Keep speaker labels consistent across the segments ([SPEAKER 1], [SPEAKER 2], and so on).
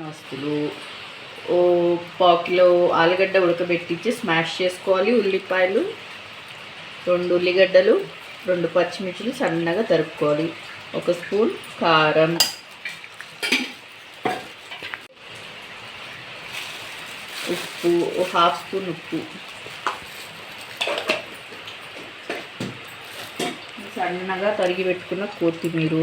[SPEAKER 1] వస్తువులు ఓ పావు కిలో ఆలుగడ్డ ఉడకబెట్టించి స్మాష్ చేసుకోవాలి. ఉల్లిపాయలు 2 ఉల్లిగడ్డలు 2 పచ్చిమిర్చిలు సన్నగా తరుపుకోవాలి. 1 స్పూన్ కారం, ఉప్పు, 1/2 స్పూన్ ఉప్పు, సన్నగా తరిగి పెట్టుకున్న కొత్తిమీర,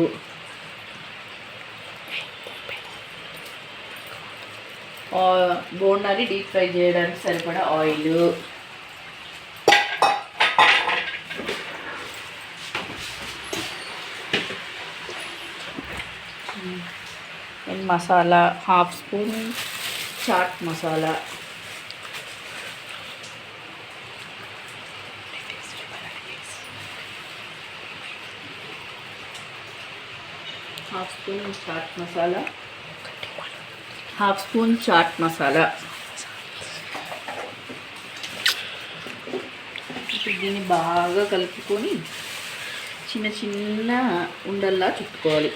[SPEAKER 1] బోండాని డీప్ ఫ్రై చేయడానికి సరిపడా oil, masala 1/2 spoon chaat masala, half spoon chaat masala. దీన్ని బాగా కలుపుకొని చిన్న చిన్న ఉండల్లా చుట్టుకోవాలి.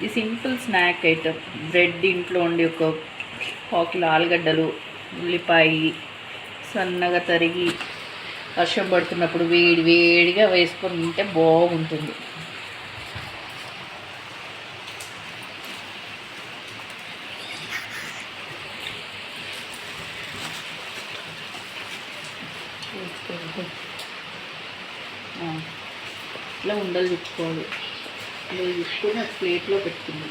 [SPEAKER 1] ఈ సింపుల్ స్నాక్ ఐటమ్. బ్రెడ్ ఇంట్లో ఉండి 1 కిలో ఆలుగడ్డలు, ఉల్లిపాయ సన్నగా తరిగి వర్షం పడుతున్నప్పుడు వేడి వేడిగా వేసుకొని తింటే బాగుంటుంది. ఇట్లా ఉండలు చుట్టుకోవాలి. ఉండలు చుట్టుకొని ప్లేట్లో పెట్టుకుంది.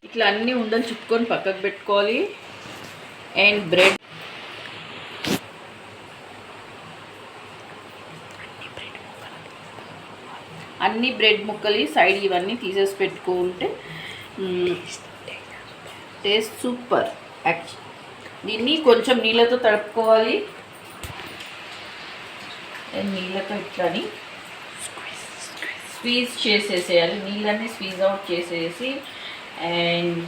[SPEAKER 1] ఇట్లా అన్ని ఉండలు చుట్టుకొని పక్కకు పెట్టుకోవాలి. అండ్ బ్రెడ్ అన్ని బ్రెడ్ ముక్కలు సైడ్ ఇవన్నీ తీసేసి పెట్టుకుంటే టేస్ట్ సూపర్. దీన్ని కొంచెం నీళ్ళతో తడుపుకోవాలి. నీళ్ళతో ఇట్లని స్క్వీజ్ చేసేసేయాలి. నీళ్ళన్నీ స్క్వీజ్ అవుట్ చేసేసి అండ్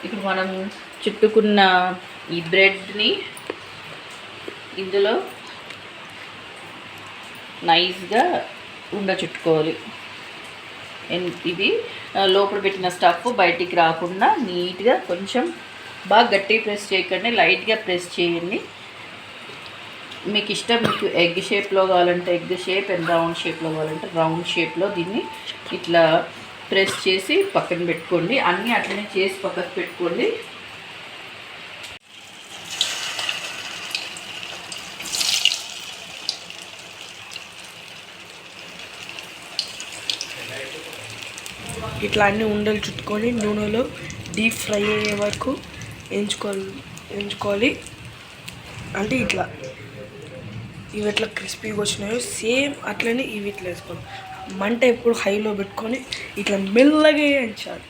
[SPEAKER 1] ఇప్పుడు మనం చుట్టుకున్న ఈ బ్రెడ్ని ఇందులో నైస్గా చుట్టుకోవాలి. ఇది లోపల పెట్టిన స్టఫ్ బయటికి రాకుండా నీట్గా కొంచెం బాగా గట్టిగా ప్రెస్ చేయకండి, లైట్గా ప్రెస్ చేయండి. మీకు ఇష్టం, మీకు ఎగ్ షేప్లో కావాలంటే ఎగ్ షేప్, అండ్ రౌండ్ షేప్లో కావాలంటే రౌండ్ షేప్లో దీన్ని ఇట్లా ప్రెస్ చేసి పక్కన పెట్టుకోండి. అన్నీ అట్లనే చేసి పక్కకు పెట్టుకోండి.
[SPEAKER 2] ఇట్లా అన్ని ఉండలు చుట్టుకొని నూనెలో డీప్ ఫ్రై అయ్యే వరకు ఎంచుకోవాలి. అంటే ఇట్లా ఇవి ఎట్లా క్రిస్పీగా వచ్చినాయో సేమ్ అట్లనే ఇవి ఇట్లా వేసుకోవాలి. మంట ఎప్పుడు హైలో పెట్టుకొని ఇట్లా మెల్లగా వేయించాలి.